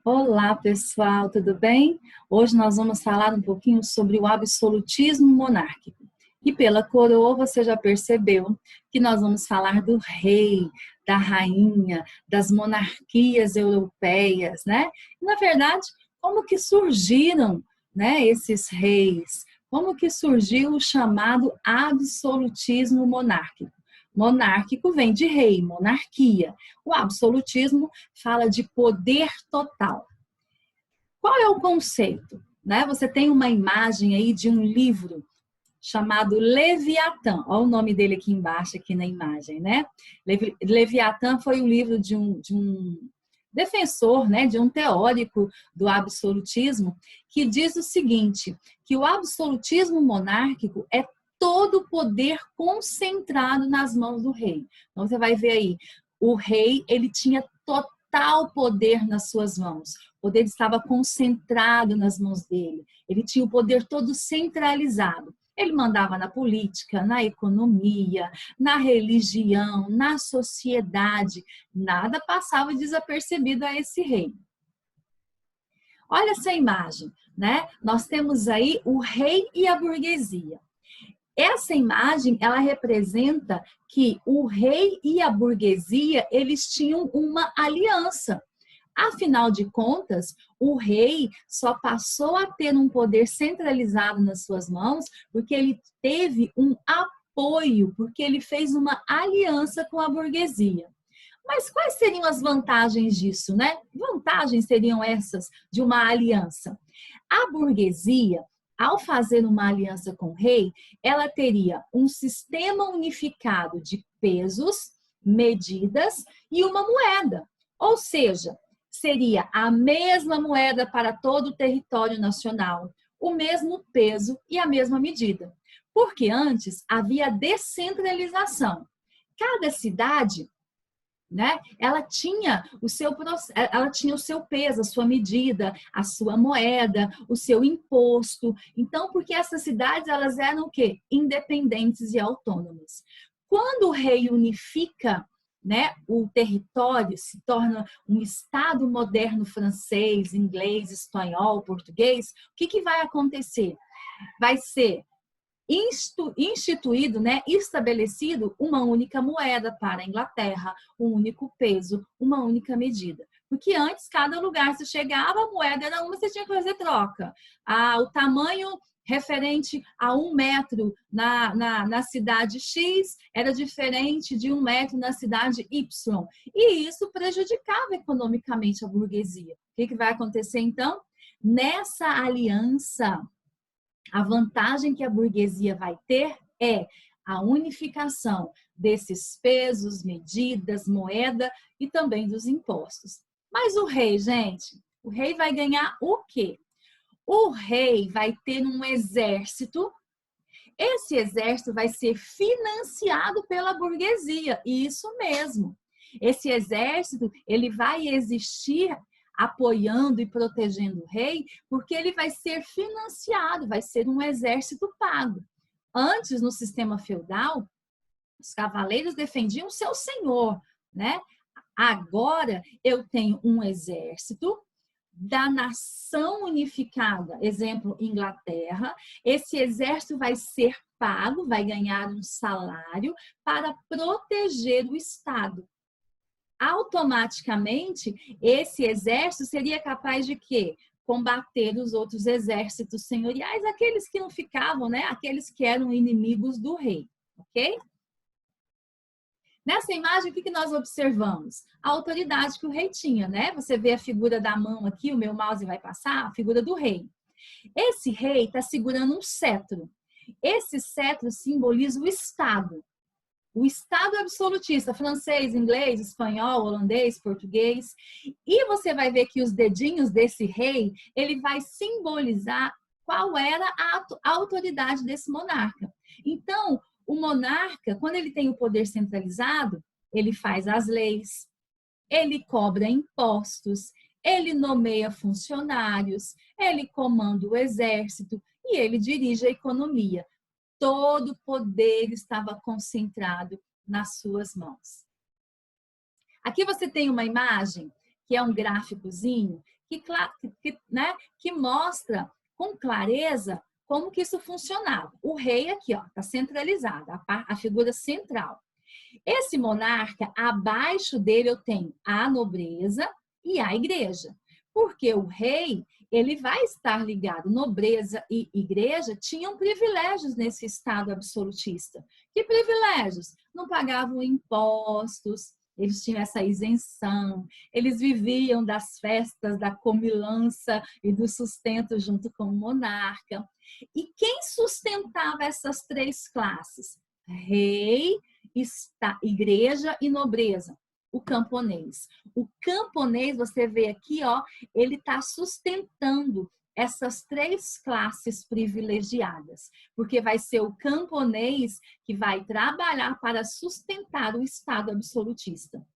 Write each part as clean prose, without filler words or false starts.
Olá, pessoal, tudo bem? Hoje nós vamos falar um pouquinho sobre o absolutismo monárquico. E pela coroa, você já percebeu que nós vamos falar do rei, da rainha, das monarquias europeias, né? E, na verdade, como que surgiram, né, esses reis? Como que surgiu o chamado absolutismo monárquico? Monárquico vem de rei, monarquia. O absolutismo fala de poder total. Qual é o conceito? Né? Você tem uma imagem aí de um livro chamado Leviatã. Olha o nome dele aqui embaixo, aqui na imagem, né? Leviatã foi o livro de um defensor, né, de um teórico do absolutismo, que diz o seguinte, que o absolutismo monárquico é todo o poder concentrado nas mãos do rei. Então você vai ver aí, o rei, ele tinha total poder nas suas mãos. O poder estava concentrado nas mãos dele. Ele tinha o poder todo centralizado. Ele mandava na política, na economia, na religião, na sociedade. Nada passava desapercebido a esse rei. Olha essa imagem, né? Nós temos aí o rei e a burguesia. Essa imagem, ela representa que o rei e a burguesia, eles tinham uma aliança. Afinal de contas, o rei só passou a ter um poder centralizado nas suas mãos porque ele teve um apoio, porque ele fez uma aliança com a burguesia. Mas quais seriam as vantagens disso, né? Vantagens seriam essas de uma aliança. A burguesia, ao fazer uma aliança com o rei, ela teria um sistema unificado de pesos, medidas e uma moeda. Ou seja, seria a mesma moeda para todo o território nacional, o mesmo peso e a mesma medida. Porque antes havia descentralização. Cada cidade, né, ela tinha o seu peso, a sua medida, a sua moeda, o seu imposto. Então, porque essas cidades elas eram o quê? Independentes e autônomas. Quando o rei unifica, né, o território, se torna um Estado moderno francês, inglês, espanhol, português, o que vai acontecer? Vai ser instituído, né, estabelecido uma única moeda para a Inglaterra, um único peso, uma única medida. Porque antes, cada lugar você chegava, a moeda era uma, você tinha que fazer troca. O tamanho referente a 1 metro na cidade X era diferente de 1 metro na cidade Y. E isso prejudicava economicamente a burguesia. O que vai acontecer então? Nessa aliança, a vantagem que a burguesia vai ter é a unificação desses pesos, medidas, moeda e também dos impostos. Mas o rei, gente, o rei vai ganhar o quê? O rei vai ter um exército. Esse exército vai ser financiado pela burguesia, isso mesmo. Esse exército, ele vai existir apoiando e protegendo o rei, porque ele vai ser financiado, vai ser um exército pago. Antes, no sistema feudal, os cavaleiros defendiam seu senhor, né? Agora eu tenho um exército da nação unificada, exemplo, Inglaterra. Esse exército vai ser pago, vai ganhar um salário para proteger o Estado. Automaticamente, esse exército seria capaz de quê? Combater os outros exércitos senhoriais, aqueles que não ficavam, né? Aqueles que eram inimigos do rei, ok? Nessa imagem, o que nós observamos? A autoridade que o rei tinha, né? Você vê a figura da mão aqui, o meu mouse vai passar, a figura do rei. Esse rei está segurando um cetro. Esse cetro simboliza o Estado. O Estado absolutista, francês, inglês, espanhol, holandês, português. E você vai ver que os dedinhos desse rei, ele vai simbolizar qual era a autoridade desse monarca. Então, o monarca, quando ele tem o poder centralizado, ele faz as leis, ele cobra impostos, ele nomeia funcionários, ele comanda o exército e ele dirige a economia. Todo o poder estava concentrado nas suas mãos. Aqui você tem uma imagem que é um gráficozinho que mostra com clareza como que isso funcionava. O rei aqui, ó, está centralizado, a figura central. Esse monarca, abaixo dele eu tenho a nobreza e a igreja. Porque o rei, ele vai estar ligado. Nobreza e igreja tinham privilégios nesse Estado absolutista. Que privilégios? Não pagavam impostos, eles tinham essa isenção, eles viviam das festas, da comilança e do sustento junto com o monarca. E quem sustentava essas três classes? Rei, igreja e nobreza. O camponês. O camponês, você vê aqui, ó, ele está sustentando essas três classes privilegiadas, porque vai ser o camponês que vai trabalhar para sustentar o Estado absolutista.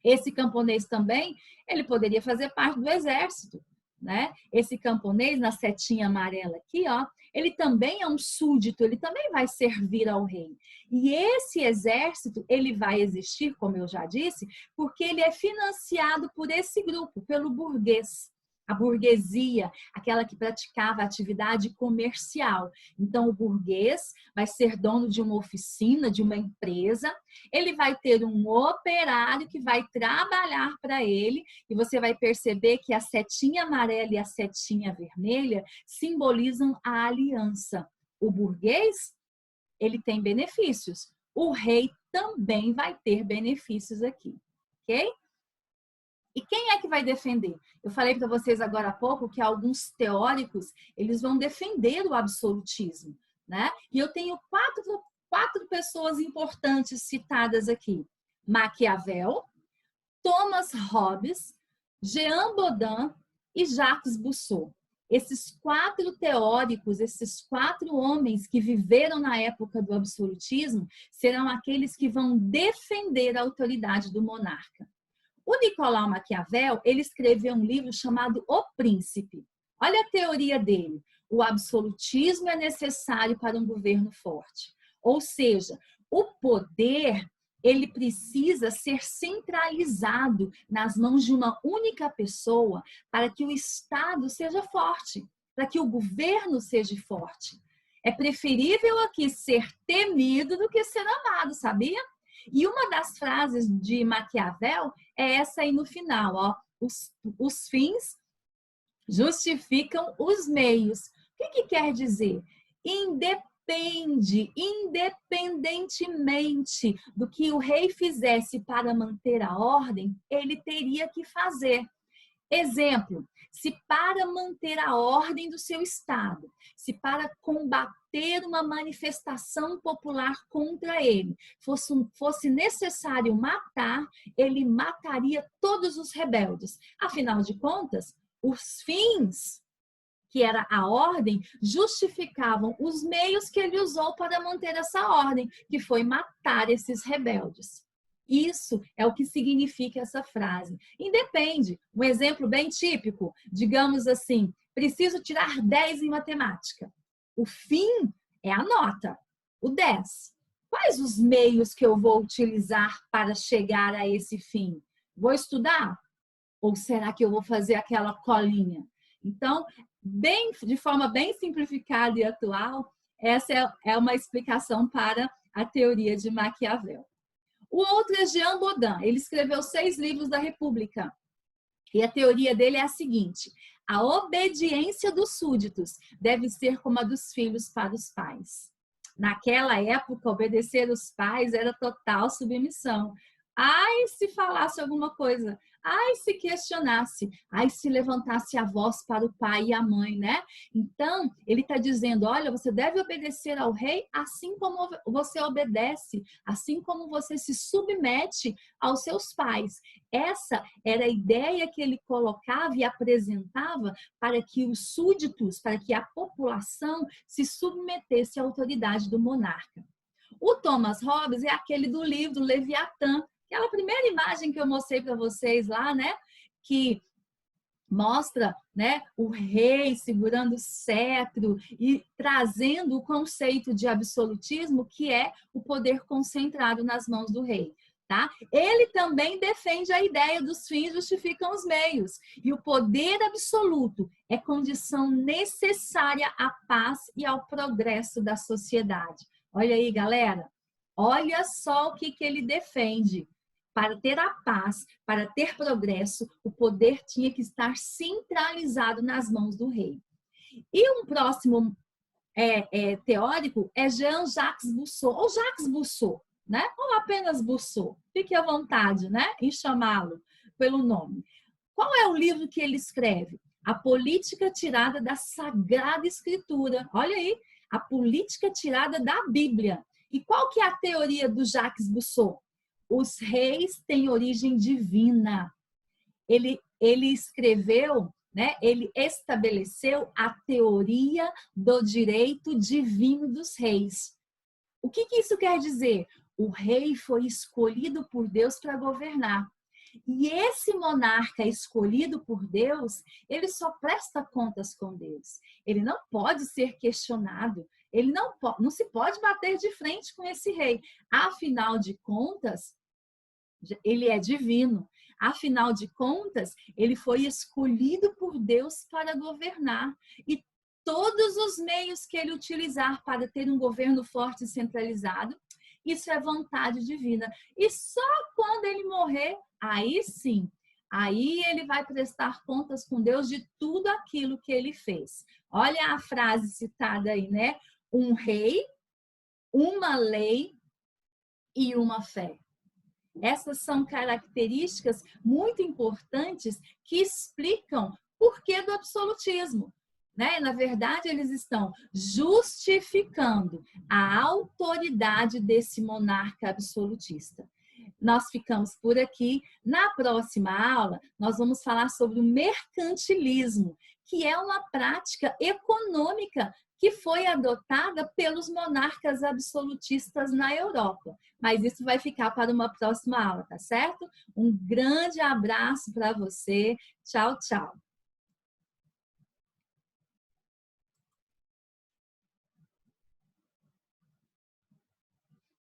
Esse camponês também, ele poderia fazer parte do exército, né? Esse camponês, na setinha amarela aqui, ó, ele também é um súdito, ele também vai servir ao rei. E esse exército, ele vai existir, como eu já disse, porque ele é financiado por esse grupo, pelo burguês. A burguesia, aquela que praticava atividade comercial. Então, o burguês vai ser dono de uma oficina, de uma empresa, ele vai ter um operário que vai trabalhar para ele, e você vai perceber que a setinha amarela e a setinha vermelha simbolizam a aliança. O burguês, ele tem benefícios. O rei também vai ter benefícios aqui, ok? E quem é que vai defender? Eu falei para vocês agora há pouco que alguns teóricos, eles vão defender o absolutismo, né? E eu tenho quatro pessoas importantes citadas aqui. Maquiavel, Thomas Hobbes, Jean Bodin e Jacques Rousseau. Esses quatro teóricos, esses quatro homens que viveram na época do absolutismo, serão aqueles que vão defender a autoridade do monarca. O Nicolau Maquiavel, ele escreveu um livro chamado O Príncipe. Olha a teoria dele. O absolutismo é necessário para um governo forte. Ou seja, o poder, ele precisa ser centralizado nas mãos de uma única pessoa para que o Estado seja forte, para que o governo seja forte. É preferível aqui ser temido do que ser amado, sabia? E uma das frases de Maquiavel é essa aí no final, ó. Os fins justificam os meios. O que quer dizer? Independentemente do que o rei fizesse para manter a ordem, ele teria que fazer. Exemplo, se para manter a ordem do seu estado, se para combater uma manifestação popular contra ele, fosse necessário matar, ele mataria todos os rebeldes. Afinal de contas, os fins, que era a ordem, justificavam os meios que ele usou para manter essa ordem, que foi matar esses rebeldes. Isso é o que significa essa frase. Independe. Um exemplo bem típico, digamos assim, preciso tirar 10 em matemática. O fim é a nota, o 10. Quais os meios que eu vou utilizar para chegar a esse fim? Vou estudar? Ou será que eu vou fazer aquela colinha? Então, de forma bem simplificada e atual, essa é uma explicação para a teoria de Maquiavel. O outro é Jean Bodin. Ele escreveu 6 livros da República. E a teoria dele é a seguinte: a obediência dos súditos deve ser como a dos filhos para os pais. Naquela época, obedecer os pais era total submissão. Ai, se falasse alguma coisa, ai, se questionasse, ai, se levantasse a voz para o pai e a mãe, né? Então, ele está dizendo, olha, você deve obedecer ao rei assim como você obedece, assim como você se submete aos seus pais. Essa era a ideia que ele colocava e apresentava para que os súditos, para que a população se submetesse à autoridade do monarca. O Thomas Hobbes é aquele do livro Leviatã, aquela primeira imagem que eu mostrei para vocês lá, né? Que mostra, né, o rei segurando o cetro e trazendo o conceito de absolutismo, que é o poder concentrado nas mãos do rei. tá? Ele também defende a ideia dos fins justificam os meios. E o poder absoluto é condição necessária à paz e ao progresso da sociedade. Olha aí, galera. Olha só o que ele defende. Para ter a paz, para ter progresso, o poder tinha que estar centralizado nas mãos do rei. E um próximo teórico é Jean-Jacques Rousseau, ou Jacques Rousseau, né? Ou apenas Rousseau. Fique à vontade, né? Em chamá-lo pelo nome. Qual é o livro que ele escreve? A Política tirada da Sagrada Escritura. Olha aí, a política tirada da Bíblia. E qual que é a teoria do Jacques Rousseau? Os reis têm origem divina. Ele escreveu, né? Ele estabeleceu a teoria do direito divino dos reis. O que isso quer dizer? O rei foi escolhido por Deus para governar. E esse monarca escolhido por Deus, ele só presta contas com Deus. Ele não pode ser questionado. Ele não se pode bater de frente com esse rei. Afinal de contas, ele é divino. Afinal de contas, ele foi escolhido por Deus para governar. E todos os meios que ele utilizar para ter um governo forte e centralizado, isso é vontade divina. E só quando ele morrer, aí sim, aí ele vai prestar contas com Deus de tudo aquilo que ele fez. Olha a frase citada aí, né? Um rei, uma lei e uma fé. Essas são características muito importantes que explicam por que do absolutismo. Né? Na verdade, eles estão justificando a autoridade desse monarca absolutista. Nós ficamos por aqui. Na próxima aula, nós vamos falar sobre o mercantilismo, que é uma prática econômica que foi adotada pelos monarcas absolutistas na Europa. Mas isso vai ficar para uma próxima aula, tá certo? Um grande abraço para você. Tchau, tchau.